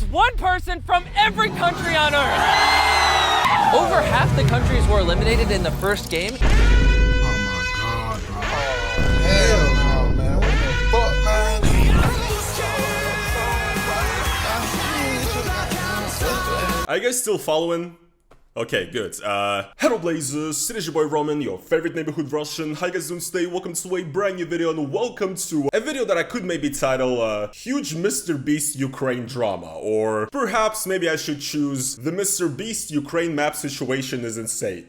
is one person from every country on Earth. Over half the countries were eliminated in the first game. Oh my God, bro. Hell no, man. What the fuck, man? Are you guys still following? Okay, good. Hello Blazers, it is your boy Roman, your favorite neighborhood Russian. How you guys doing today? Welcome to a brand new video and welcome to a video that I could maybe title, Huge MrBeast Ukraine Drama. Or perhaps maybe I should choose The MrBeast Ukraine Map Situation is Insane.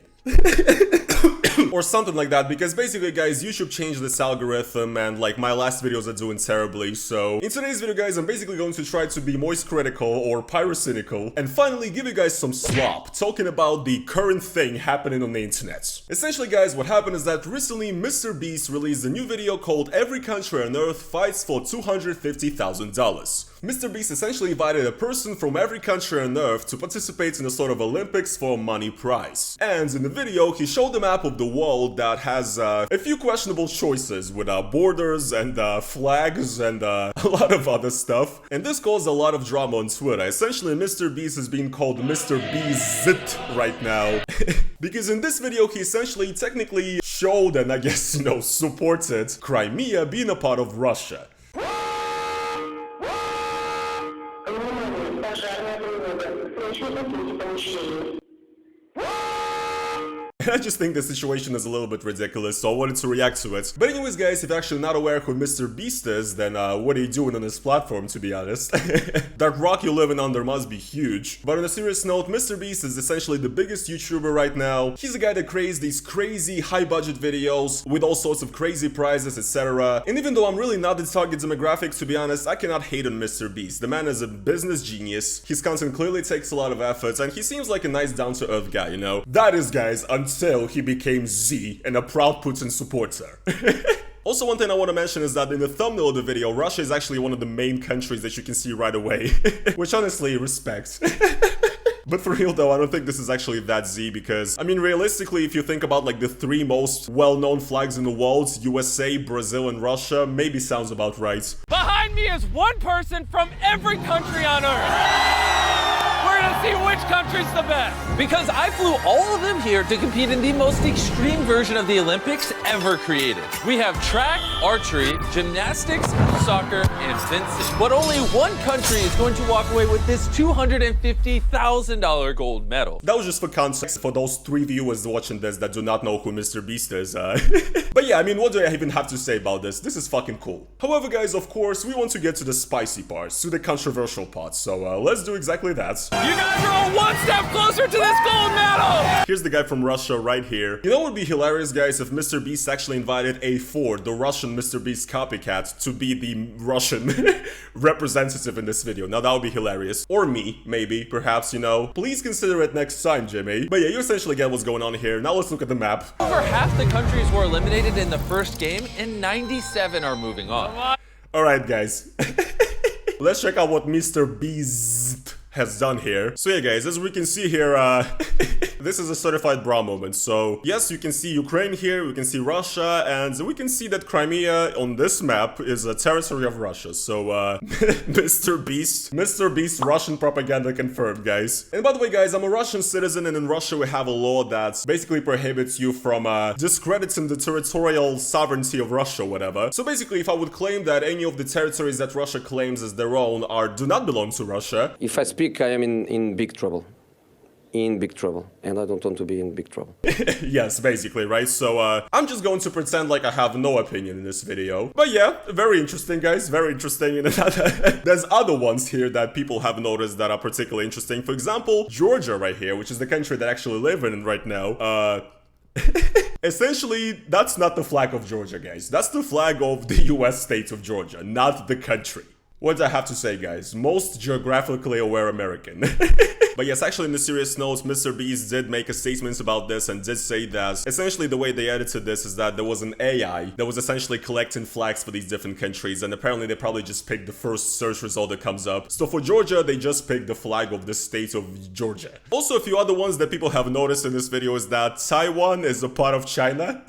Or something like that, because basically guys, YouTube changed this algorithm and like my last videos are doing terribly. So in today's video guys, I'm basically going to try to be moist critical or pyrocynical and finally give you guys some slop talking about the current thing happening on the internet. Essentially guys, what happened is that recently MrBeast released a new video called Every Country on Earth Fights for $250,000. MrBeast essentially invited a person from every country on Earth to participate in a sort of Olympics for a money prize. And in the video, he showed a map of the world that has a few questionable choices with borders and flags and a lot of other stuff. And this caused a lot of drama on Twitter. Essentially, MrBeast is being called MrBeast right now. Because in this video, he essentially technically showed and I guess, you know, supported Crimea being a part of Russia. I just think the situation is a little bit ridiculous, so I wanted to react to it. But anyways guys, if you're actually not aware who MrBeast is, then what are you doing on this platform, to be honest? That rock you're living under must be huge. But on a serious note, MrBeast is essentially the biggest YouTuber right now. He's a guy that creates these crazy high-budget videos with all sorts of crazy prizes, etc. And even though I'm really not the target demographic, to be honest, I cannot hate on MrBeast. The man is a business genius, his content clearly takes a lot of effort, and he seems like a nice down-to-earth guy, you know? That is, guys, until he became Z and a proud Putin supporter. Also, one thing I want to mention is that in the thumbnail of the video, Russia is actually one of the main countries that you can see right away. Which honestly, respect. But for real though, I don't think this is actually that Z because, I mean, realistically, if you think about like the three most well-known flags in the world, USA, Brazil, and Russia, maybe sounds about right. Behind me is one person from every country on Earth. We're gonna see which country's the best. Because I flew all of them here to compete in the most extreme version of the Olympics ever created. We have track, archery, gymnastics, soccer, and fencing. But only one country is going to walk away with this $250,000 gold medal. That was just for context for those 3 viewers watching this that do not know who MrBeast is. But yeah, I mean, what do I even have to say about this? This is fucking cool. However, guys, of course, we want to get to the spicy parts, to the controversial parts. So let's do exactly that. You guys are one step closer to this gold medal! Here's the guy from Russia right here. You know what would be hilarious, guys, if MrBeast actually invited A4, the Russian MrBeast copycat, to be the Russian representative in this video. Now that would be hilarious. Or me, maybe, perhaps, you know. Please consider it next time, Jimmy. But yeah, you essentially get what's going on here. Now let's look at the map. Over half the countries were eliminated in the first game, and 97 are moving on. Alright, guys. Let's check out what MrBeast has done here. So yeah guys, as we can see here, this is a certified bra moment. So yes, you can see Ukraine here, we can see Russia, and we can see that Crimea on this map is a territory of Russia. So MrBeast Russian propaganda confirmed, guys. And by the way guys, I'm a Russian citizen, and in Russia we have a law that basically prohibits you from discrediting the territorial sovereignty of Russia, whatever. So basically, if I would claim that any of the territories that Russia claims as their own do not belong to Russia, if I speak, I am in big trouble. In big trouble. And I don't want to be in big trouble. Yes, basically, right? So, I'm just going to pretend like I have no opinion in this video. But yeah, very interesting, guys. Very interesting. And there's other ones here that people have noticed that are particularly interesting. For example, Georgia right here, which is the country that I actually live in right now. Essentially, that's not the flag of Georgia, guys. That's the flag of the US state of Georgia, not the country. What do I have to say, guys? Most geographically aware American. But yes, actually, in the serious note, MrBeast did make a statement about this and did say that essentially the way they edited this is that there was an AI that was essentially collecting flags for these different countries, and apparently they probably just picked the first search result that comes up. So for Georgia, they just picked the flag of the state of Georgia. Also, a few other ones that people have noticed in this video is that Taiwan is a part of China.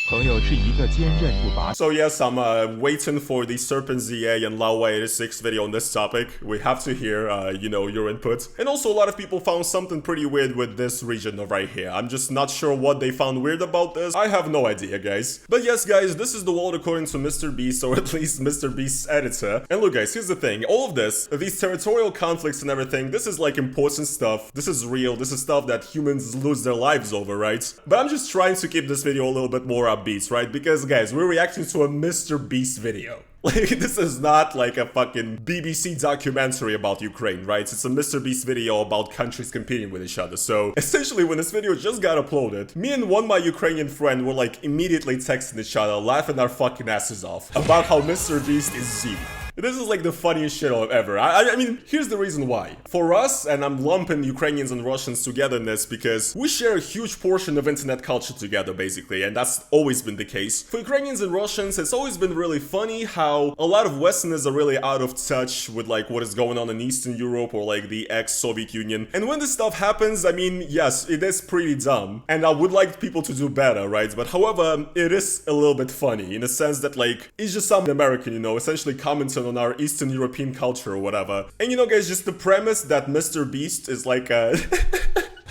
朋友是一个坚韧不拔。 So yes, I'm waiting for the Serpent ZA and Laowa86 video on this topic. We have to hear, you know, your input. And also a lot of people found something pretty weird with this region right here. I'm just not sure what they found weird about this. I have no idea, guys. But yes, guys, this is the world according to MrBeast, or at least MrBeast's editor. And look, guys, here's the thing. All of this, these territorial conflicts and everything, this is like important stuff. This is real. This is stuff that humans lose their lives over, right? But I'm just trying to keep this video a little bit more upbeat, right? Because, guys, we're reacting to a MrBeast video. Like, this is not like a fucking BBC documentary about Ukraine, right? It's a MrBeast video about countries competing with each other. So, essentially, when this video just got uploaded, me and my Ukrainian friend were like immediately texting each other, laughing our fucking asses off about how MrBeast is Z. This is like the funniest shit ever. I mean, here's the reason why. For us, and I'm lumping Ukrainians and Russians together in this because we share a huge portion of internet culture together, basically, and that's always been the case. For Ukrainians and Russians, it's always been really funny how a lot of Westerners are really out of touch with like what is going on in Eastern Europe or like the ex-Soviet Union. And when this stuff happens, I mean, yes, it is pretty dumb, and I would like people to do better, right? But however, it is a little bit funny in the sense that like, it's just some American, you know, essentially commenting on our Eastern European culture or whatever. And you know, guys, just the premise that MrBeast is like a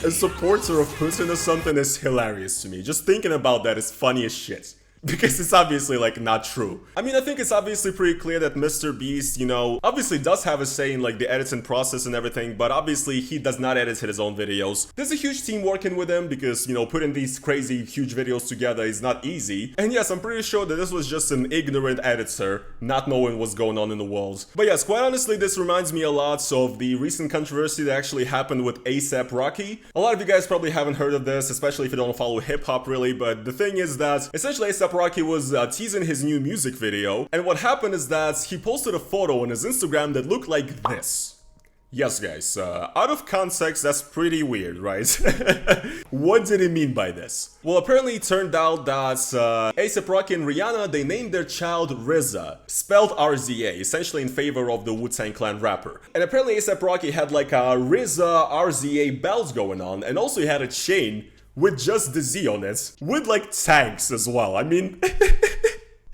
a supporter of Putin or something is hilarious to me. Just thinking about that is funny as shit. Because it's obviously, like, not true. I mean, I think it's obviously pretty clear that MrBeast, you know, obviously does have a say in, like, the editing process and everything, but obviously he does not edit his own videos. There's a huge team working with him because, you know, putting these crazy, huge videos together is not easy. And yes, I'm pretty sure that this was just an ignorant editor, not knowing what's going on in the world. But yes, quite honestly, this reminds me a lot of the recent controversy that actually happened with A$AP Rocky. A lot of you guys probably haven't heard of this, especially if you don't follow hip-hop really, but the thing is that essentially A$AP Rocky was teasing his new music video, and what happened is that he posted a photo on his Instagram that looked like this. Yes, guys, out of context, that's pretty weird, right? What did he mean by this? Well, apparently it turned out that A$AP Rocky and Rihanna, they named their child RZA, spelled RZA, essentially in favor of the Wu-Tang Clan rapper. And apparently A$AP Rocky had like a RZA RZA belt going on, and also he had a chain with just the Z on it, with like tanks as well. I mean,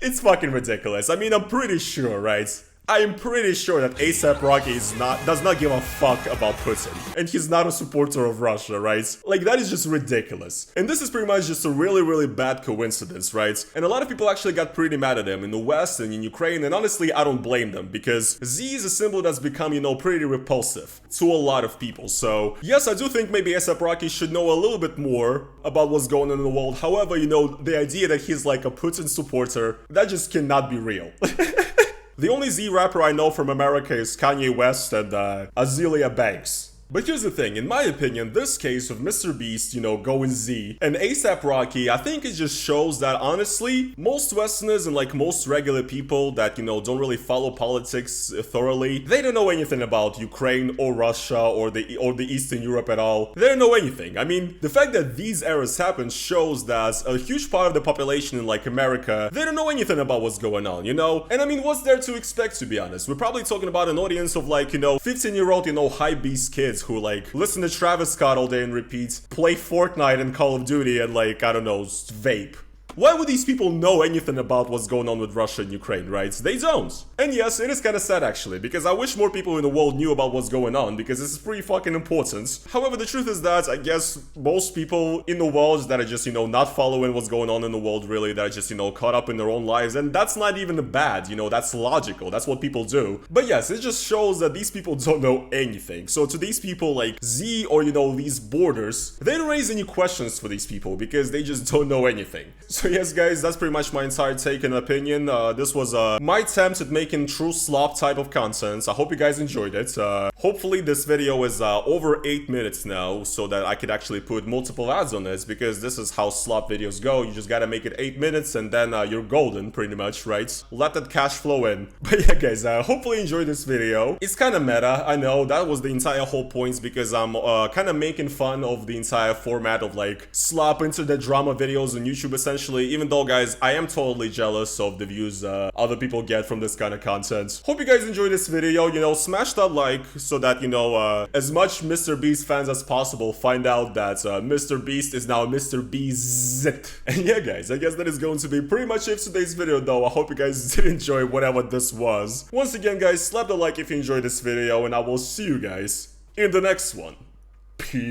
it's fucking ridiculous. I mean, I'm pretty sure, right? I am pretty sure that A$AP Rocky does not give a fuck about Putin. And he's not a supporter of Russia, right? Like, that is just ridiculous. And this is pretty much just a really, really bad coincidence, right? And a lot of people actually got pretty mad at him in the West and in Ukraine, and honestly, I don't blame them, because Z is a symbol that's become, you know, pretty repulsive to a lot of people. So, yes, I do think maybe A$AP Rocky should know a little bit more about what's going on in the world. However, you know, the idea that he's like a Putin supporter, that just cannot be real. The only Z rapper I know from America is Kanye West and Azealia Banks. But here's the thing, in my opinion, this case of MrBeast, you know, going Z, and A$AP Rocky, I think it just shows that, honestly, most Westerners and, like, most regular people that, you know, don't really follow politics thoroughly, they don't know anything about Ukraine or Russia or the Eastern Europe at all. They don't know anything. I mean, the fact that these errors happen shows that a huge part of the population in, like, America, they don't know anything about what's going on, you know? And I mean, what's there to expect, to be honest? We're probably talking about an audience of, like, you know, 15-year-old, you know, high-beast kids who like listen to Travis Scott all day and repeat, play Fortnite and Call of Duty and like, I don't know, vape. Why would these people know anything about what's going on with Russia and Ukraine, right? They don't. And yes, it is kind of sad actually, because I wish more people in the world knew about what's going on, because this is pretty fucking important. However, the truth is that I guess most people in the world that are just, you know, not following what's going on in the world really, that are just, you know, caught up in their own lives, and that's not even bad, you know, that's logical, that's what people do. But yes, it just shows that these people don't know anything. So to these people like Z or, you know, these borders, they don't raise any questions for these people because they just don't know anything. So yes, guys, that's pretty much my entire take and opinion. This was my attempt at making true slop type of content. I hope you guys enjoyed it. Hopefully this video is over 8 minutes now, so that I could actually put multiple ads on this, because this is how slop videos go. You just gotta make it 8 minutes and then you're golden, pretty much, right? Let that cash flow in. But yeah, guys, hopefully you enjoyed this video. It's kind of meta, I know. That was the entire whole point, because I'm kind of making fun of the entire format of like slop into the drama videos on YouTube, essentially. actually, even though, guys, I am totally jealous of the views other people get from this kind of content. Hope you guys enjoyed this video. You know, smash that like so that, you know, as much MrBeast fans as possible find out that MrBeast is now MrBeast. And yeah, guys, I guess that is going to be pretty much it for today's video, though. I hope you guys did enjoy whatever this was. Once again, guys, slap the like if you enjoyed this video, and I will see you guys in the next one. Peace.